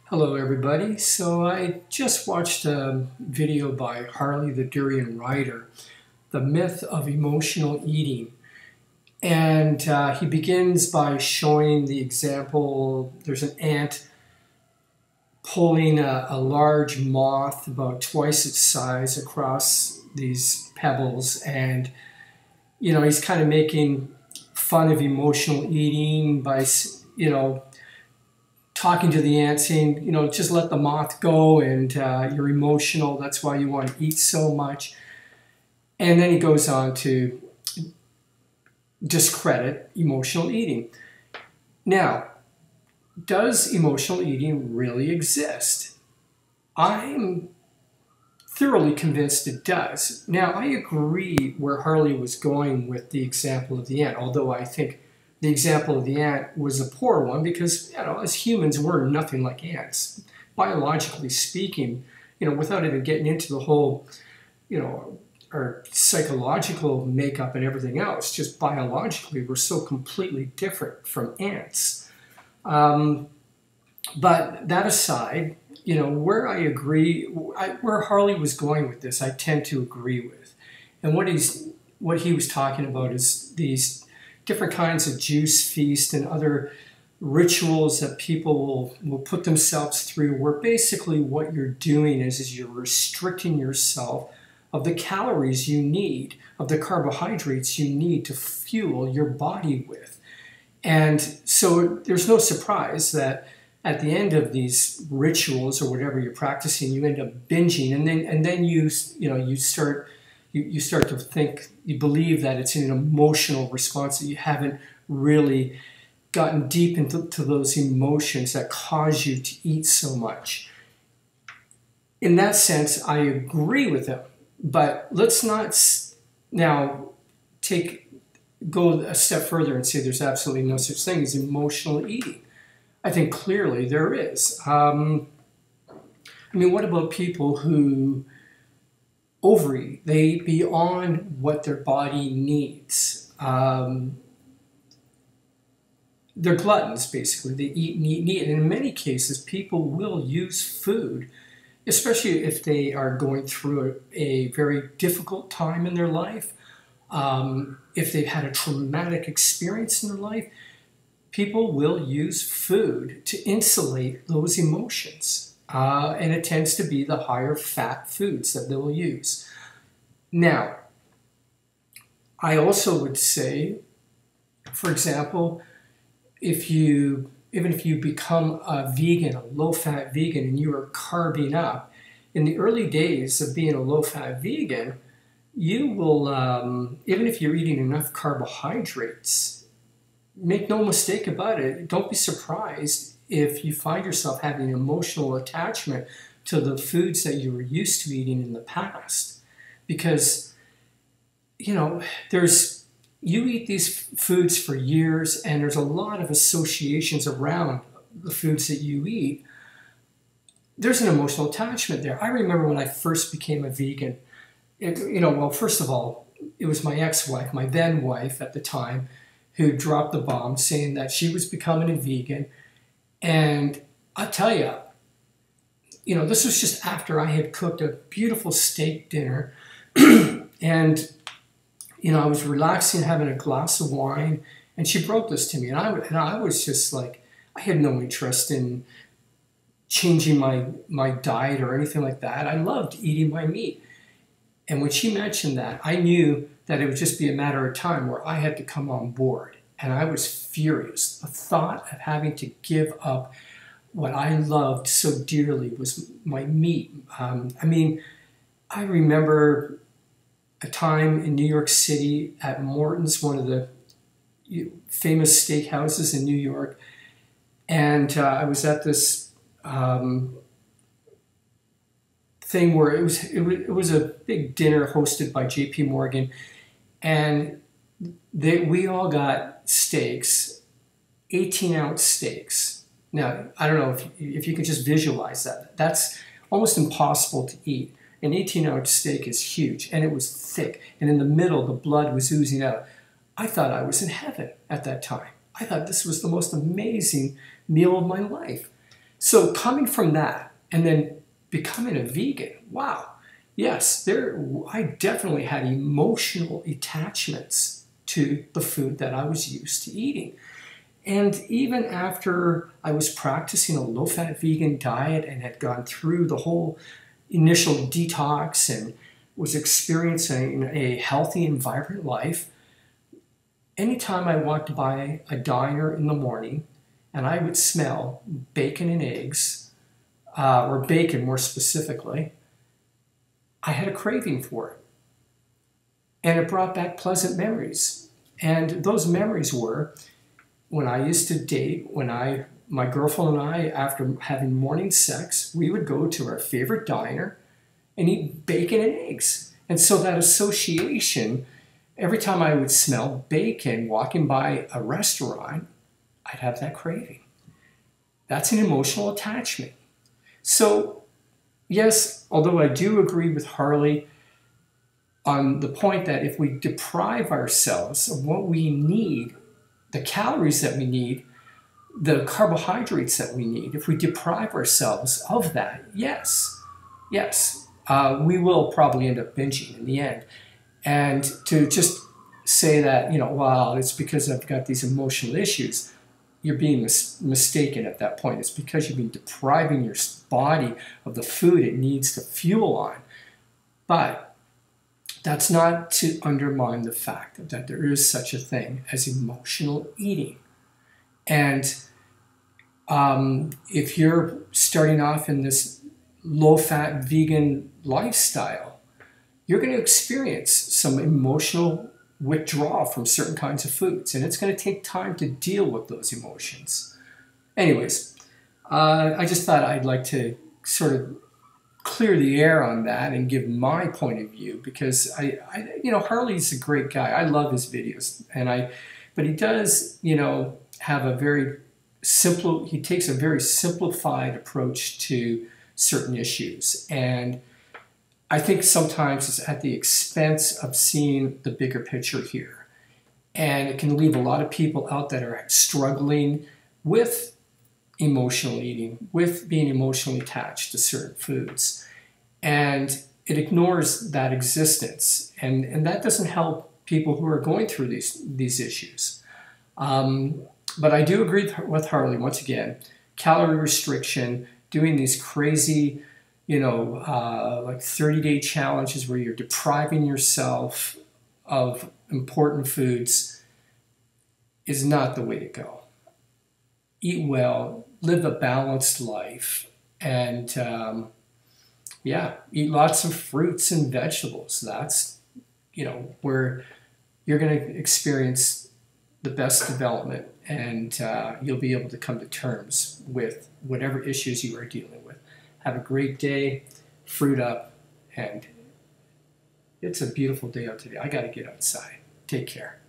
Hello everybody. So I just watched a video by Harley the Durianrider, The Myth of Emotional Eating. And he begins by showing the example. There's an ant pulling a large moth about twice its size across these pebbles. And, he's kind of making fun of emotional eating by, talking to the ant, saying, just let the moth go, and you're emotional. That's why you want to eat so much. And then he goes on to discredit emotional eating. Now, does emotional eating really exist? I'm thoroughly convinced it does. Now, I agree where Harley was going with the example of the ant, although I think the example of the ant was a poor one because, as humans, we're nothing like ants. Biologically speaking, without even getting into the whole, our psychological makeup and everything else, just biologically, we're so completely different from ants. But that aside, where I agree, where Harley was going with this, I tend to agree with. And what he was talking about is these different kinds of juice feast and other rituals that people will put themselves through, where basically what you're doing is you're restricting yourself of the calories you need, of the carbohydrates you need to fuel your body with. And so there's no surprise that at the end of these rituals or whatever you're practicing, you end up binging, and then you start to think, you believe that it's an emotional response, that you haven't really gotten deep into those emotions that cause you to eat so much. In that sense, I agree with him, but let's not now go a step further and say there's absolutely no such thing as emotional eating. I think clearly there is. What about people who overeat? They eat beyond what their body needs. They're gluttons, basically. They eat and eat and eat. And in many cases, people will use food, especially if they are going through a very difficult time in their life, if they've had a traumatic experience in their life. People will use food to insulate those emotions. And it tends to be the higher fat foods that they'll use. Now, I also would say, for example, even if you become a vegan, a low-fat vegan, and you are carbing up, in the early days of being a low-fat vegan, you will, even if you're eating enough carbohydrates, make no mistake about it, don't be surprised if you find yourself having an emotional attachment to the foods that you were used to eating in the past. Because, you eat these foods for years, and there's a lot of associations around the foods that you eat. There's an emotional attachment there. I remember when I first became a vegan, first of all, it was my ex-wife, my then wife at the time, who dropped the bomb saying that she was becoming a vegan. And I tell you, this was just after I had cooked a beautiful steak dinner. And, I was relaxing, having a glass of wine, and she broke this to me. And I was just like, I had no interest in changing my diet or anything like that. I loved eating my meat. And when she mentioned that, I knew that it would just be a matter of time where I had to come on board. And I was furious. The thought of having to give up what I loved so dearly was my meat. I remember a time in New York City at Mortons, one of the famous steakhouses in New York. And I was at this thing where it was a big dinner hosted by J.P. Morgan, and we all got steaks, 18-ounce steaks. Now, I don't know if you can just visualize that. That's almost impossible to eat. An 18-ounce steak is huge, and it was thick, and in the middle, the blood was oozing out. I thought I was in heaven at that time. I thought this was the most amazing meal of my life. So coming from that and then becoming a vegan, wow, yes, I definitely had emotional attachments to the food that I was used to eating. And even after I was practicing a low-fat vegan diet and had gone through the whole initial detox and was experiencing a healthy and vibrant life, anytime I walked by a diner in the morning and I would smell bacon and eggs, or bacon more specifically, I had a craving for it. And it brought back pleasant memories. And those memories were when I used to date, my girlfriend and I, after having morning sex, we would go to our favorite diner and eat bacon and eggs. And so that association, every time I would smell bacon walking by a restaurant, I'd have that craving. That's an emotional attachment. So, yes, although I do agree with Harley on the point that if we deprive ourselves of what we need, the calories that we need, the carbohydrates that we need, if we deprive ourselves of that, yes, we will probably end up binging in the end. And to just say that, well, it's because I've got these emotional issues, you're being mistaken at that point. It's because you've been depriving your body of the food it needs to fuel on. But that's not to undermine the fact that there is such a thing as emotional eating. And if you're starting off in this low-fat vegan lifestyle, you're going to experience some emotional withdrawal from certain kinds of foods, and it's going to take time to deal with those emotions. Anyways, I just thought I'd like to sort of clear the air on that and give my point of view, because Harley's a great guy. I love his videos, but he does, have a very simple. He takes a very simplified approach to certain issues, and I think sometimes it's at the expense of seeing the bigger picture here. And it can leave a lot of people out that are struggling with emotional eating, with being emotionally attached to certain foods. And it ignores that existence. And that doesn't help people who are going through these issues. But I do agree with Harley, once again, calorie restriction, doing these crazy, like 30-day challenges where you're depriving yourself of important foods is not the way to go. Eat well, live a balanced life, and eat lots of fruits and vegetables. That's, where you're going to experience the best development, and you'll be able to come to terms with whatever issues you are dealing with. Have a great day, fruit up, and it's a beautiful day out today. I got to get outside. Take care.